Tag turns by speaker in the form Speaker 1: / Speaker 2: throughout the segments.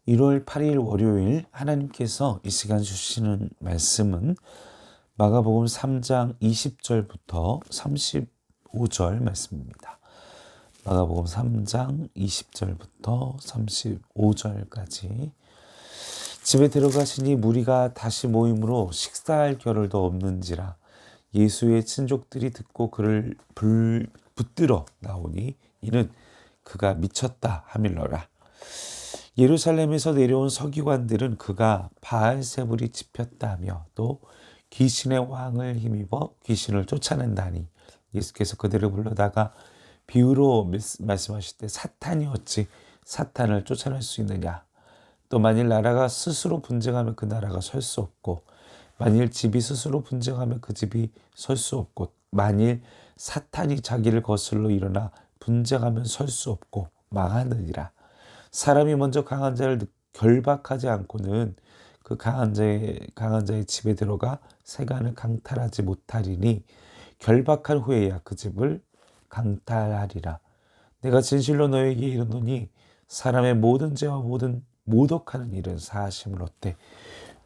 Speaker 1: 1월 8일 월요일 하나님께서 이 시간 주시는 말씀은 마가복음 3장 20절부터 35절 말씀입니다. 마가복음 3장 20절부터 35절까지 집에 들어가시니 무리가 다시 모임으로 식사할 겨를도 없는지라 예수의 친족들이 듣고 그를 붙들어 나오니 이는 그가 미쳤다 하밀러라. 예루살렘에서 내려온 서기관들은 그가 바알세불이 집혔다며 또 귀신의 왕을 힘입어 귀신을 쫓아낸다니 예수께서 그들을 불러다가 비유로 말씀하실 때 사탄이 어찌 사탄을 쫓아낼 수 있느냐. 또 만일 나라가 스스로 분쟁하면 그 나라가 설 수 없고 만일 집이 스스로 분쟁하면 그 집이 설 수 없고 만일 사탄이 자기를 거슬러 일어나 분쟁하면 설 수 없고 망하느니라. 사람이 먼저 강한 자를 결박하지 않고는 그 강한 자의 집에 들어가 세간을 강탈하지 못하리니 결박한 후에야 그 집을 강탈하리라. 내가 진실로 너에게 이르노니 사람의 모든 죄와 모든 모독하는 일은 사하심을 얻되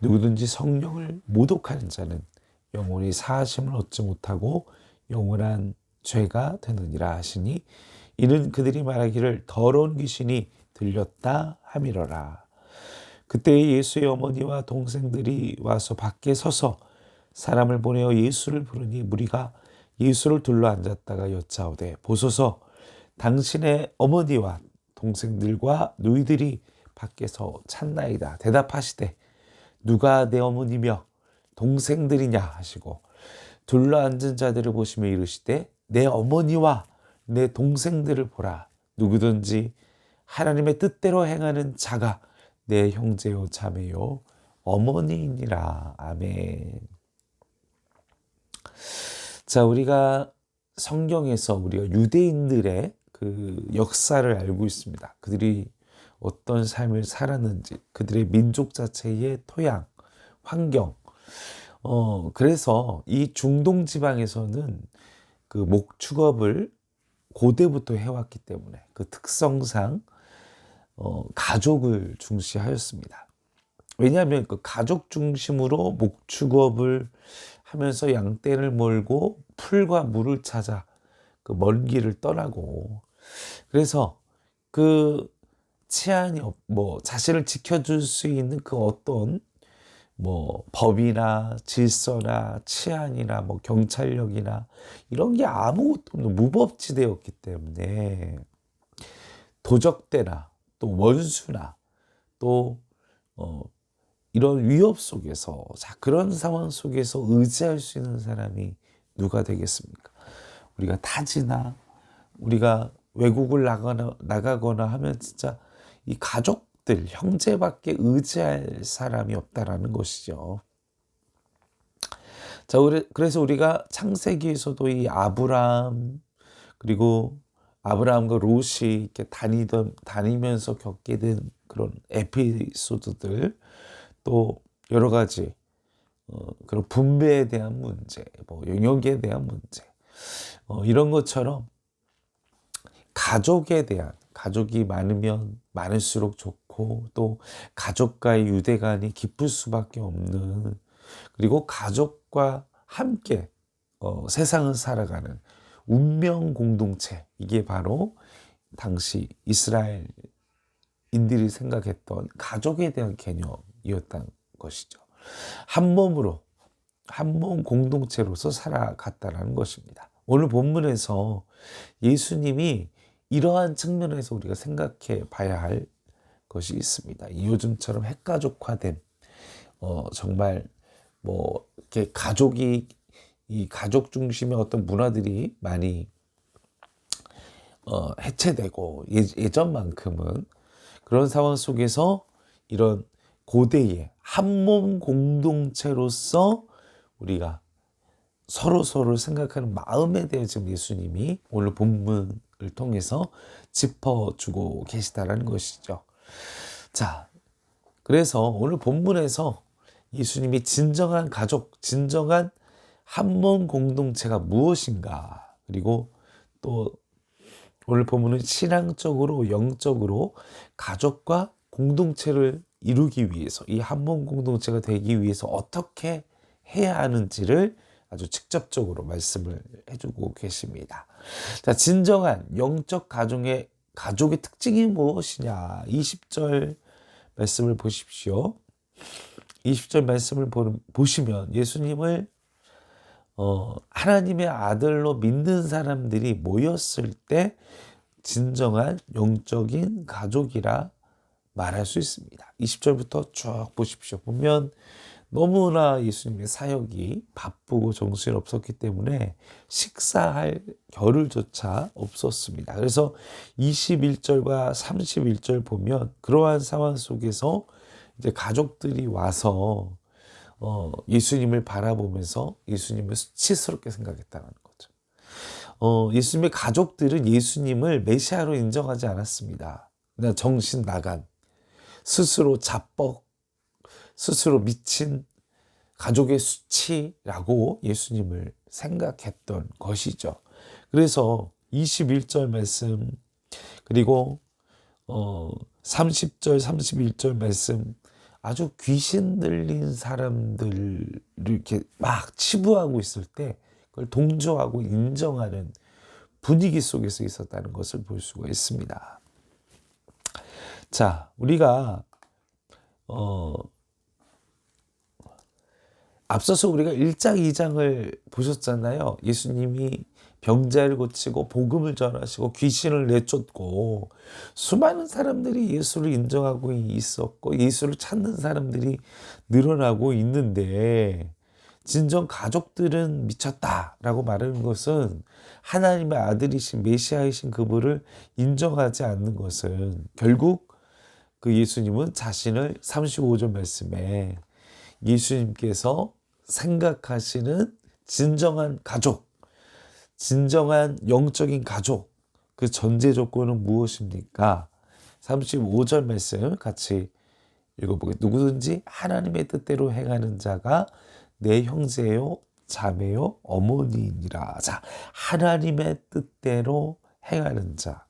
Speaker 1: 누구든지 성령을 모독하는 자는 영원히 사하심을 얻지 못하고 영원한 죄가 되느니라 하시니 이는 그들이 말하기를 더러운 귀신이 들렸다 하미러라. 그때 예수의 어머니와 동생들이 와서 밖에 서서 사람을 보내어 예수를 부르니 무리가 예수를 둘러 앉았다가 여짜오되 보소서 당신의 어머니와 동생들과 누이들이 밖에서 찾나이다. 대답하시되 누가 내 어머니며 동생들이냐 하시고 둘러 앉은 자들을 보시며 이르시되 내 어머니와 내 동생들을 보라. 누구든지 하나님의 뜻대로 행하는 자가 내 형제요 자매요 어머니이니라. 아멘. 자, 우리가 성경에서 우리가 유대인들의 그 역사를 알고 있습니다. 그들이 어떤 삶을 살았는지, 그들의 민족 자체의 토양, 환경. 그래서 이 중동 지방에서는 그 목축업을 고대부터 해왔기 때문에 그 특성상 가족을 중시하였습니다. 왜냐하면 그 가족 중심으로 목축업을 하면서 양떼를 몰고 풀과 물을 찾아 그 먼 길을 떠나고 그래서 그 치안이 자신을 지켜줄 수 있는 그 어떤 법이나 질서나 치안이나 경찰력이나 이런 게 아무것도 없는 무법지대였기 때문에 도적대나 또 원수나 또 이런 위협 속에서 그런 상황 속에서 의지할 수 있는 사람이 누가 되겠습니까? 우리가 타지나 우리가 외국을 나가거나 하면 진짜 이 가족들, 형제밖에 의지할 사람이 없다라는 것이죠. 자, 그래서 우리가 창세기에서도 이 아브라함 그리고 아브라함과 롯이 이렇게 다니면서 겪게 된 그런 에피소드들 또 여러 가지 그런 분배에 대한 문제, 영역에 대한 문제 이런 것처럼 가족이 많으면 많을수록 좋고 또 가족과의 유대감이 깊을 수밖에 없는 그리고 가족과 함께 세상을 살아가는 운명 공동체 이게 바로 당시 이스라엘인들이 생각했던 가족에 대한 개념이었던 것이죠. 한 몸 공동체로서 살아갔다는 것입니다. 오늘 본문에서 예수님이 이러한 측면에서 우리가 생각해 봐야 할 것이 있습니다. 요즘처럼 핵가족화된 정말 이렇게 이 가족 중심의 어떤 문화들이 많이 해체되고 예전만큼은 그런 상황 속에서 이런 고대의 한 몸 공동체로서 우리가 서로를 생각하는 마음에 대해 지금 예수님이 오늘 본문을 통해서 짚어주고 계시다라는 것이죠. 자, 그래서 오늘 본문에서 예수님이 진정한 가족, 진정한 한 몸 공동체가 무엇인가 그리고 또 오늘 본문은 신앙적으로 영적으로 가족과 공동체를 이루기 위해서, 이 한 몸 공동체가 되기 위해서 어떻게 해야 하는지를 아주 직접적으로 말씀을 해주고 계십니다. 자, 진정한 영적 가족의 특징이 무엇이냐? 20절 말씀을 보십시오. 20절 말씀을 보시면 예수님을 하나님의 아들로 믿는 사람들이 모였을 때 진정한 영적인 가족이라 말할 수 있습니다. 20절부터 쭉 보십시오. 보면 너무나 예수님의 사역이 바쁘고 정신없었기 때문에 식사할 겨를조차 없었습니다. 그래서 21절과 31절 보면 그러한 상황 속에서 이제 가족들이 와서 예수님을 바라보면서 예수님을 수치스럽게 생각했다는 거죠. 예수님의 가족들은 예수님을 메시아로 인정하지 않았습니다. 그냥 정신 나간, 스스로 자뻑, 스스로 미친 가족의 수치라고 예수님을 생각했던 것이죠. 그래서 21절 말씀 그리고 30절, 31절 말씀 아주 귀신 들린 사람들을 이렇게 막 치부하고 있을 때 그걸 동조하고 인정하는 분위기 속에서 있었다는 것을 볼 수가 있습니다. 자, 우리가 앞서서 우리가 1장, 2장을 보셨잖아요. 예수님이 병자를 고치고 복음을 전하시고 귀신을 내쫓고 수많은 사람들이 예수를 인정하고 있었고 예수를 찾는 사람들이 늘어나고 있는데 진정 가족들은 미쳤다라고 말하는 것은 하나님의 아들이신 메시아이신 그분을 인정하지 않는 것은 결국 그 예수님은 자신을 35절 말씀에 예수님께서 생각하시는 진정한 가족, 진정한 영적인 가족, 그 전제 조건은 무엇입니까? 35절 말씀 같이 읽어보겠습니다. 누구든지 하나님의 뜻대로 행하는 자가 내 형제요, 자매요, 어머니이니라. 자, 하나님의 뜻대로 행하는 자.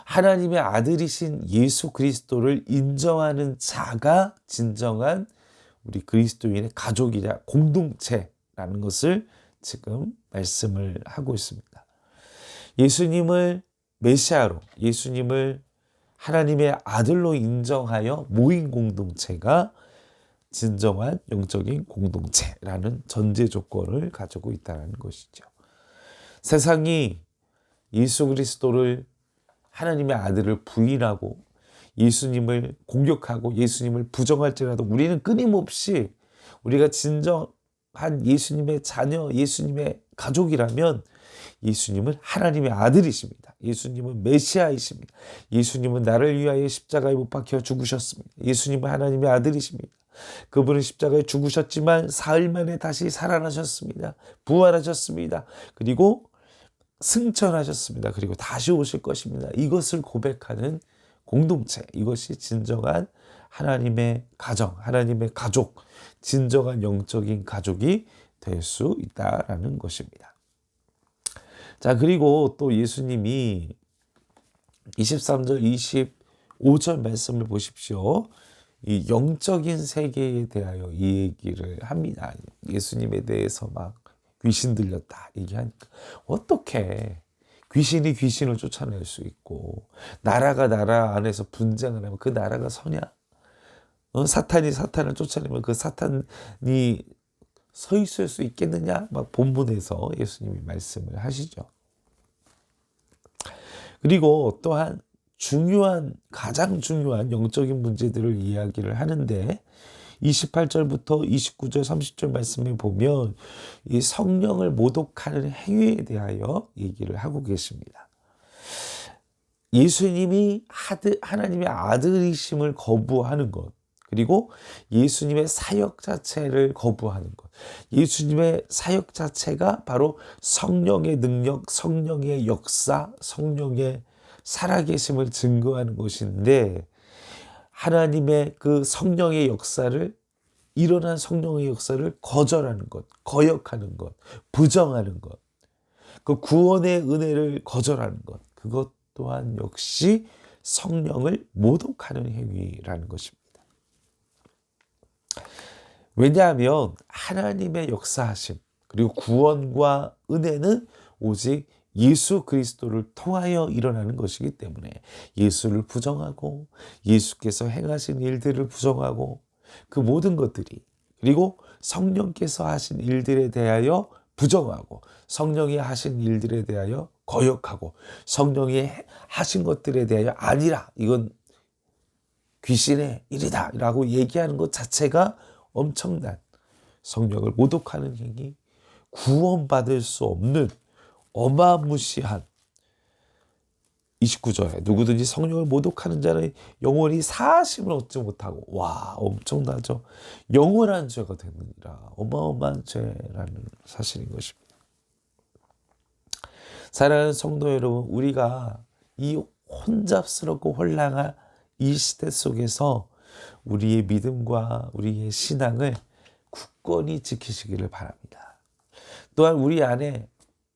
Speaker 1: 하나님의 아들이신 예수 그리스도를 인정하는 자가 진정한 우리 그리스도인의 가족이냐 공동체라는 것을 지금 말씀을 하고 있습니다. 예수님을 메시아로, 예수님을 하나님의 아들로 인정하여 모인 공동체가 진정한 영적인 공동체라는 전제 조건을 가지고 있다는 것이죠. 세상이 예수 그리스도를 하나님의 아들을 부인하고 예수님을 공격하고 예수님을 부정할지라도 우리는 끊임없이 우리가 진정한 예수님의 자녀, 예수님의 가족이라면 예수님은 하나님의 아들이십니다. 예수님은 메시아이십니다. 예수님은 나를 위하여 십자가에 못 박혀 죽으셨습니다. 예수님은 하나님의 아들이십니다. 그분은 십자가에 죽으셨지만 사흘 만에 다시 살아나셨습니다. 부활하셨습니다. 그리고 승천하셨습니다. 그리고 다시 오실 것입니다. 이것을 고백하는 공동체, 이것이 진정한 하나님의 가정, 하나님의 가족, 진정한 영적인 가족이 될 수 있다라는 것입니다. 자, 그리고 또 예수님이 23절, 25절 말씀을 보십시오. 이 영적인 세계에 대하여 이 얘기를 합니다. 예수님에 대해서 막 귀신 들렸다 얘기하니까 어떻게 귀신이 귀신을 쫓아낼 수 있고 나라가 나라 안에서 분쟁을 하면 그 나라가 서냐? 사탄이 사탄을 쫓아내면 그 사탄이 서 있을 수 있겠느냐? 막 본문에서 예수님이 말씀을 하시죠. 그리고 또한 가장 중요한 영적인 문제들을 이야기를 하는데 28절부터 29절, 30절 말씀에 보면 이 성령을 모독하는 행위에 대하여 얘기를 하고 계십니다. 예수님이 하나님의 아들이심을 거부하는 것, 그리고 예수님의 사역 자체를 거부하는 것. 예수님의 사역 자체가 바로 성령의 능력, 성령의 역사, 성령의 살아계심을 증거하는 것인데 하나님의 그 성령의 역사를 일어난 성령의 역사를 거절하는 것, 거역하는 것, 부정하는 것, 그 구원의 은혜를 거절하는 것, 그것 또한 역시 성령을 모독하는 행위라는 것입니다. 왜냐하면 하나님의 역사하심 그리고 구원과 은혜는 오직 예수 그리스도를 통하여 일어나는 것이기 때문에 예수를 부정하고 예수께서 행하신 일들을 부정하고 그 모든 것들이, 그리고 성령께서 하신 일들에 대하여 부정하고 성령이 하신 일들에 대하여 거역하고 성령이 하신 것들에 대하여 아니라 이건 귀신의 일이다 라고 얘기하는 것 자체가 엄청난 성령을 모독하는 행위, 구원받을 수 없는 어마무시한 29절에 누구든지 성령을 모독하는 자는 영원히 사하심을 얻지 못하고, 와 엄청나죠. 영원한 죄가 되느니라. 어마어마한 죄라는 사실인 것입니다. 사랑하는 성도 여러분, 우리가 이 혼잡스럽고 혼란한 이 시대 속에서 우리의 믿음과 우리의 신앙을 굳건히 지키시기를 바랍니다. 또한 우리 안에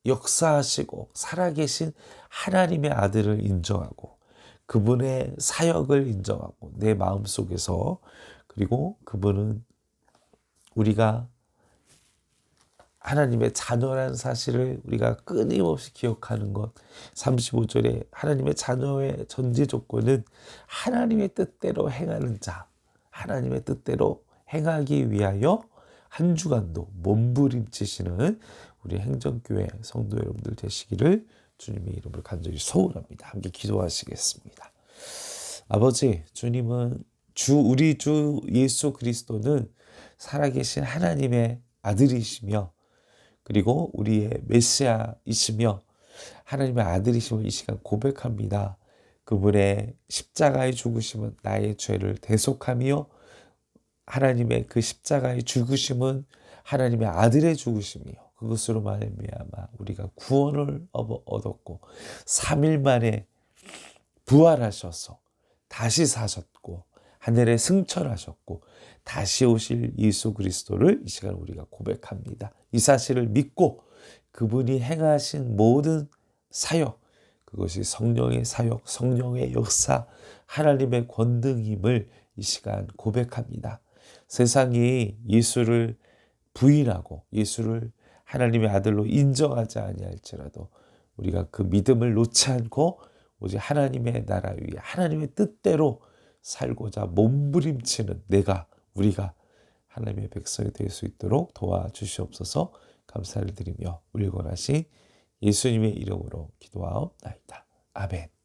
Speaker 1: 역사하시고 살아계신 하나님의 아들을 인정하고 그분의 사역을 인정하고 내 마음속에서, 그리고 그분은 우리가 하나님의 자녀라는 사실을 우리가 끊임없이 기억하는 것. 35절에 하나님의 자녀의 전제 조건은 하나님의 뜻대로 행하는 자, 하나님의 뜻대로 행하기 위하여 한 주간도 몸부림치시는 우리 행정교회 성도 여러분들 되시기를 주님의 이름으로 간절히 소원합니다. 함께 기도하시겠습니다. 아버지, 주님은 우리 주 예수 그리스도는 살아계신 하나님의 아들이시며 그리고 우리의 메시아이시며 하나님의 아들이심을 이 시간 고백합니다. 그분의 십자가의 죽으심은 나의 죄를 대속하며 하나님의 그 십자가의 죽으심은 하나님의 아들의 죽으심이요 그것으로 말미암아 우리가 구원을 얻었고 3일 만에 부활하셔서 다시 사셨고 하늘에 승천하셨고 다시 오실 예수 그리스도를 이 시간 우리가 고백합니다. 이 사실을 믿고 그분이 행하신 모든 사역, 그것이 성령의 사역, 성령의 역사, 하나님의 권능임을 이 시간 고백합니다. 세상이 예수를 부인하고 예수를 하나님의 아들로 인정하지 아니할지라도 우리가 그 믿음을 놓지 않고 오직 하나님의 나라 위에 하나님의 뜻대로 살고자 몸부림치는 우리가 하나님의 백성이 될 수 있도록 도와주시옵소서. 감사를 드리며 우리 권하신 예수님의 이름으로 기도하옵나이다. 아멘.